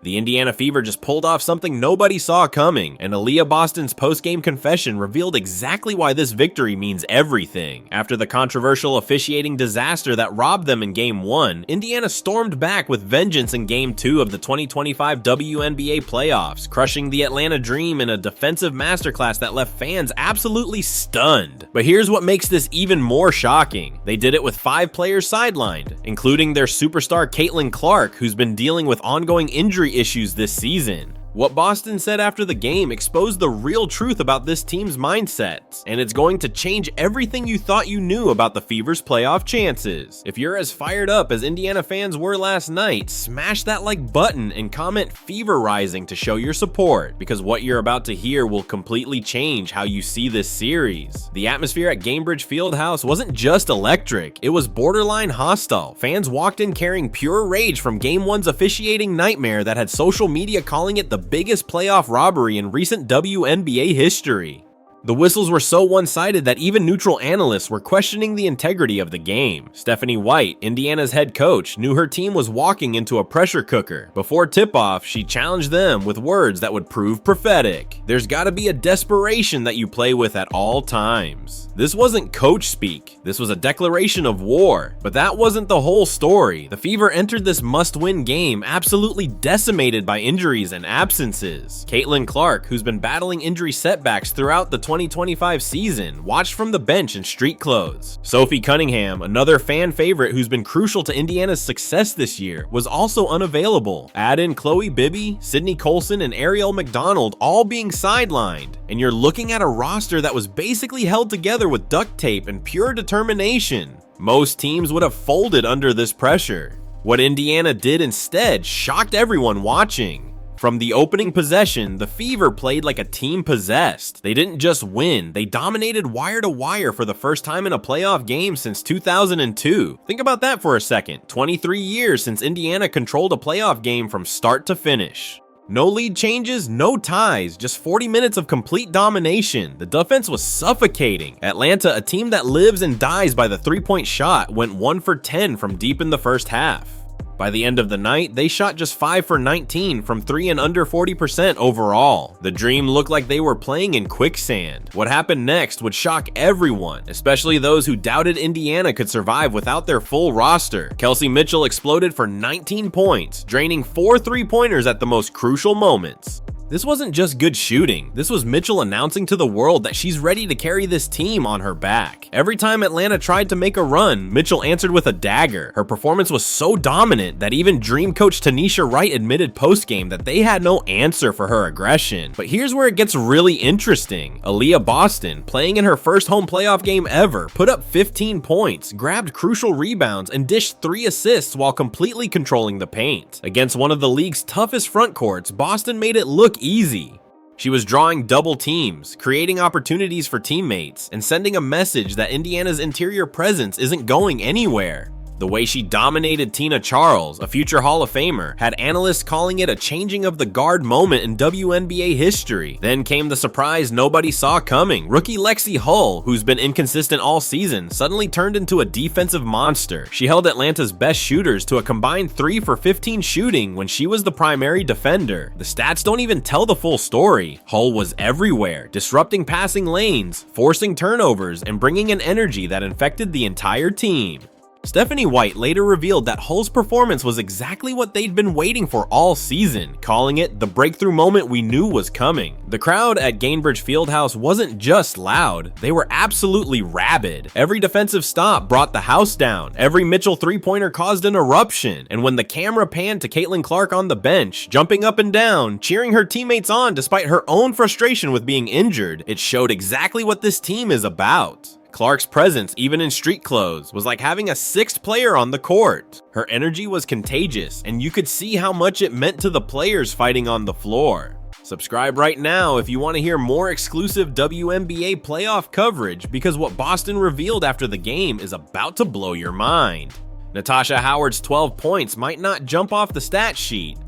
The Indiana Fever just pulled off something nobody saw coming, and Aliyah Boston's post-game confession revealed exactly why this victory means everything. After the controversial officiating disaster that robbed them in Game 1, Indiana stormed back with vengeance in Game 2 of the 2025 WNBA playoffs, crushing the Atlanta Dream in a defensive masterclass that left fans absolutely stunned. But here's what makes this even more shocking. They did it with 5 players sidelined, including their superstar Caitlin Clark, who's been dealing with ongoing injury issues this season. What Boston said after the game exposed the real truth about this team's mindsets, and it's going to change everything you thought you knew about the Fever's playoff chances. If you're as fired up as Indiana fans were last night, smash that like button and comment Fever Rising to show your support, because what you're about to hear will completely change how you see this series. The atmosphere at Gainbridge Fieldhouse wasn't just electric, it was borderline hostile. Fans walked in carrying pure rage from Game 1's officiating nightmare that had social media calling it the biggest playoff robbery in recent WNBA history. The whistles were so one-sided that even neutral analysts were questioning the integrity of the game. Stephanie White, Indiana's head coach, knew her team was walking into a pressure cooker. Before tip-off, she challenged them with words that would prove prophetic. There's gotta be a desperation that you play with at all times. This wasn't coach speak, this was a declaration of war. But that wasn't the whole story. The Fever entered this must-win game absolutely decimated by injuries and absences. Caitlin Clark, who's been battling injury setbacks throughout the 2025 season, watched from the bench in street clothes. Sophie Cunningham, another fan favorite who's been crucial to Indiana's success this year, was also unavailable. Add in Chloe Bibby, Sydney Colson, and Ariel McDonald all being sidelined, and you're looking at a roster that was basically held together with duct tape and pure determination. Most teams would have folded under this pressure. What Indiana did instead shocked everyone watching. From the opening possession, the Fever played like a team possessed. They didn't just win, they dominated wire to wire for the first time in a playoff game since 2002. Think about that for a second. 23 years since Indiana controlled a playoff game from start to finish. No lead changes, no ties, just 40 minutes of complete domination. The defense was suffocating. Atlanta, a team that lives and dies by the three-point shot, went 1 for 10 from deep in the first half. By the end of the night, they shot just 5 for 19 from 3 and under 40% overall. The Dream looked like they were playing in quicksand. What happened next would shock everyone, especially those who doubted Indiana could survive without their full roster. Kelsey Mitchell exploded for 19 points, draining 4 3-pointers at the most crucial moments. This wasn't just good shooting, this was Mitchell announcing to the world that she's ready to carry this team on her back. Every time Atlanta tried to make a run, Mitchell answered with a dagger. Her performance was so dominant that even Dream coach Tanisha Wright admitted post-game that they had no answer for her aggression. But here's where it gets really interesting. Aliyah Boston, playing in her first home playoff game ever, put up 15 points, grabbed crucial rebounds, and dished 3 assists while completely controlling the paint. Against one of the league's toughest front courts, Boston made it look easy. She was drawing double teams, creating opportunities for teammates, and sending a message that Indiana's interior presence isn't going anywhere. The way she dominated Tina Charles, a future Hall of Famer, had analysts calling it a changing of the guard moment in WNBA history. Then came the surprise nobody saw coming. Rookie Lexi Hull, who's been inconsistent all season, suddenly turned into a defensive monster. She held Atlanta's best shooters to a combined 3 for 15 shooting when she was the primary defender. The stats don't even tell the full story. Hull was everywhere, disrupting passing lanes, forcing turnovers, and bringing an energy that infected the entire team. Stephanie White later revealed that Hull's performance was exactly what they'd been waiting for all season, calling it the breakthrough moment we knew was coming. The crowd at Gainbridge Fieldhouse wasn't just loud, they were absolutely rabid. Every defensive stop brought the house down, every Mitchell three-pointer caused an eruption, and when the camera panned to Caitlin Clark on the bench, jumping up and down, cheering her teammates on despite her own frustration with being injured, it showed exactly what this team is about. Clark's presence, even in street clothes, was like having a 6th player on the court. Her energy was contagious, and you could see how much it meant to the players fighting on the floor. Subscribe right now if you want to hear more exclusive WNBA playoff coverage, because what Boston revealed after the game is about to blow your mind. Natasha Howard's 12 points might not jump off the stat sheet,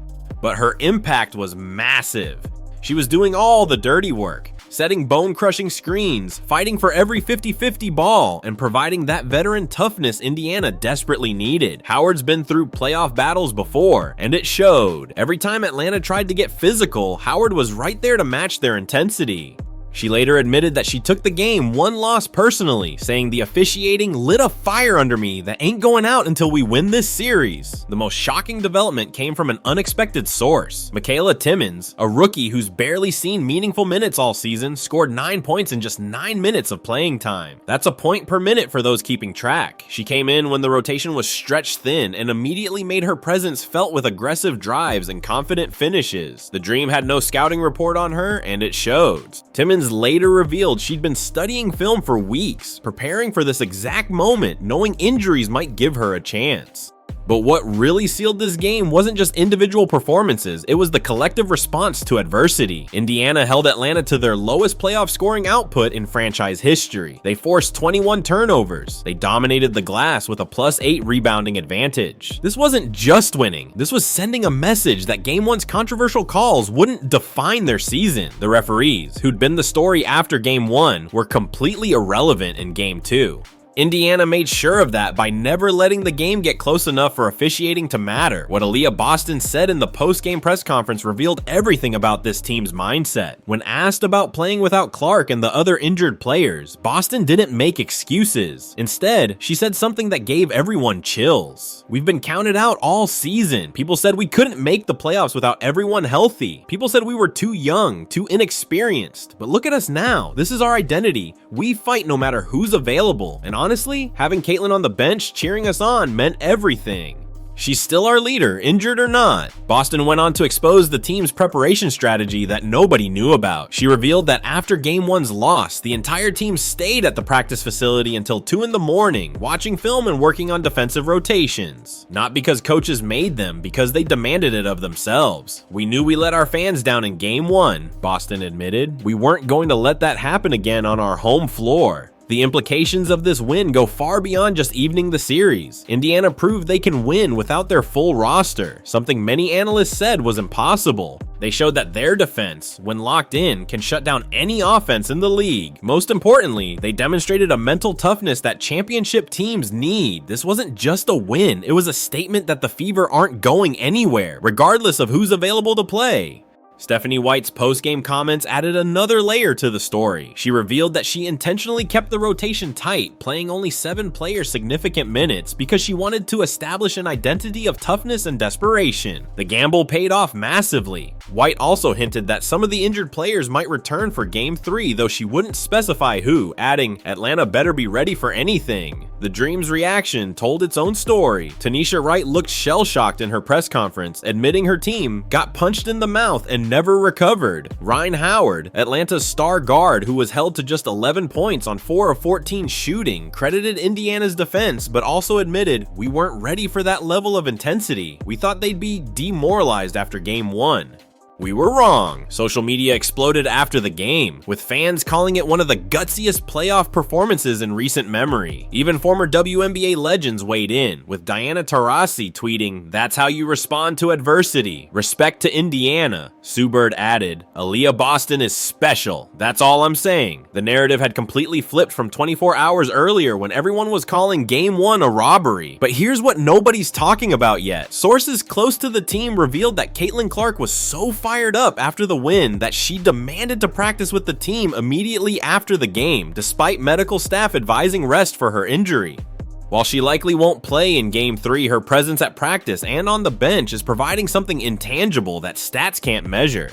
but her impact was massive. She was doing all the dirty work, setting bone-crushing screens, fighting for every 50-50 ball, and providing that veteran toughness Indiana desperately needed. Howard's been through playoff battles before, and it showed. Every time Atlanta tried to get physical, Howard was right there to match their intensity. She later admitted that she took the game one loss personally, saying the officiating lit a fire under me that ain't going out until we win this series. The most shocking development came from an unexpected source. Michaela Timmons, a rookie who's barely seen meaningful minutes all season, scored 9 points in just 9 minutes of playing time. That's a point per minute for those keeping track. She came in when the rotation was stretched thin and immediately made her presence felt with aggressive drives and confident finishes. The Dream had no scouting report on her, and it showed. Timmons later revealed she'd been studying film for weeks, preparing for this exact moment, knowing injuries might give her a chance. But what really sealed this game wasn't just individual performances, it was the collective response to adversity. Indiana held Atlanta to their lowest playoff scoring output in franchise history. They forced 21 turnovers. They dominated the glass with a +8 rebounding advantage. This wasn't just winning, this was sending a message that Game 1's controversial calls wouldn't define their season. The referees, who'd been the story after Game 1, were completely irrelevant in Game 2. Indiana made sure of that by never letting the game get close enough for officiating to matter. What Aliyah Boston said in the post-game press conference revealed everything about this team's mindset. When asked about playing without Clark and the other injured players, Boston didn't make excuses. Instead, she said something that gave everyone chills. "We've been counted out all season. People said we couldn't make the playoffs without everyone healthy. People said we were too young, too inexperienced. But look at us now. This is our identity. We fight no matter who's available. And honestly, having Caitlin on the bench cheering us on meant everything. She's still our leader, injured or not." Boston went on to expose the team's preparation strategy that nobody knew about. She revealed that after Game 1's loss, the entire team stayed at the practice facility until 2 in the morning, watching film and working on defensive rotations. Not because coaches made them, because they demanded it of themselves. "We knew we let our fans down in Game 1, Boston admitted. "We weren't going to let that happen again on our home floor." The implications of this win go far beyond just evening the series. Indiana proved they can win without their full roster, something many analysts said was impossible. They showed that their defense, when locked in, can shut down any offense in the league. Most importantly, they demonstrated a mental toughness that championship teams need. This wasn't just a win, it was a statement that the Fever aren't going anywhere, regardless of who's available to play. Stephanie White's post-game comments added another layer to the story. She revealed that she intentionally kept the rotation tight, playing only 7 players significant minutes because she wanted to establish an identity of toughness and desperation. The gamble paid off massively. White also hinted that some of the injured players might return for Game 3, though she wouldn't specify who, adding, "Atlanta better be ready for anything." The Dream's reaction told its own story. Tanisha Wright looked shell-shocked in her press conference, admitting her team got punched in the mouth and never recovered. Ryan Howard, Atlanta's star guard who was held to just 11 points on 4 of 14 shooting, credited Indiana's defense but also admitted, "We weren't ready for that level of intensity. We thought they'd be demoralized after Game 1. We were wrong." Social media exploded after the game, with fans calling it one of the gutsiest playoff performances in recent memory. Even former WNBA legends weighed in, with Diana Taurasi tweeting, "That's how you respond to adversity. Respect to Indiana." Sue Bird added, "Aliyah Boston is special. That's all I'm saying." The narrative had completely flipped from 24 hours earlier when everyone was calling Game 1 a robbery. But here's what nobody's talking about yet. Sources close to the team revealed that Caitlin Clark was so fired up after the win that she demanded to practice with the team immediately after the game, despite medical staff advising rest for her injury. While she likely won't play in Game 3, her presence at practice and on the bench is providing something intangible that stats can't measure.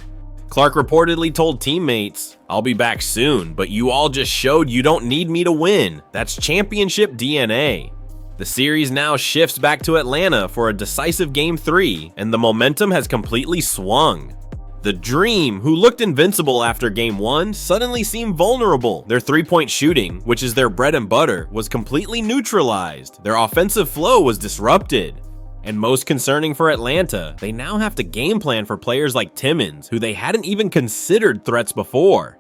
Clark reportedly told teammates, "I'll be back soon, but you all just showed you don't need me to win. That's championship DNA." The series now shifts back to Atlanta for a decisive Game 3, and the momentum has completely swung. The Dream, who looked invincible after Game 1, suddenly seemed vulnerable. Their three-point shooting, which is their bread and butter, was completely neutralized. Their offensive flow was disrupted. And most concerning for Atlanta, they now have to game plan for players like Timmons, who they hadn't even considered threats before.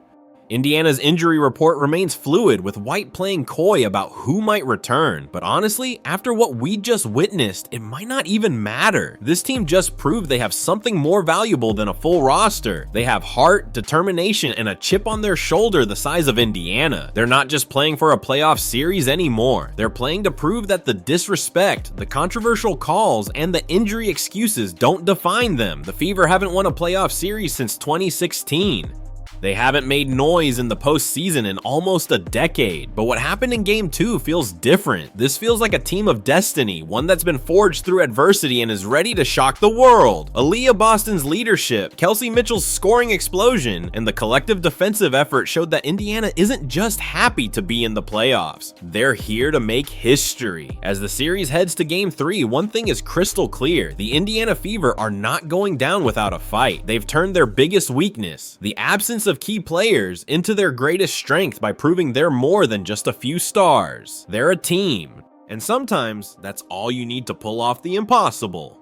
Indiana's injury report remains fluid, with White playing coy about who might return, but honestly, after what we just witnessed, it might not even matter. This team just proved they have something more valuable than a full roster. They have heart, determination, and a chip on their shoulder the size of Indiana. They're not just playing for a playoff series anymore. They're playing to prove that the disrespect, the controversial calls, and the injury excuses don't define them. The Fever haven't won a playoff series since 2016. They haven't made noise in the postseason in almost a decade, but what happened in Game 2 feels different. This feels like a team of destiny, one that's been forged through adversity and is ready to shock the world. Aliyah Boston's leadership, Kelsey Mitchell's scoring explosion, and the collective defensive effort showed that Indiana isn't just happy to be in the playoffs. They're here to make history. As the series heads to Game 3, one thing is crystal clear. The Indiana Fever are not going down without a fight. They've turned their biggest weakness, the absence of key players, into their greatest strength by proving they're more than just a few stars. They're a team, and sometimes that's all you need to pull off the impossible.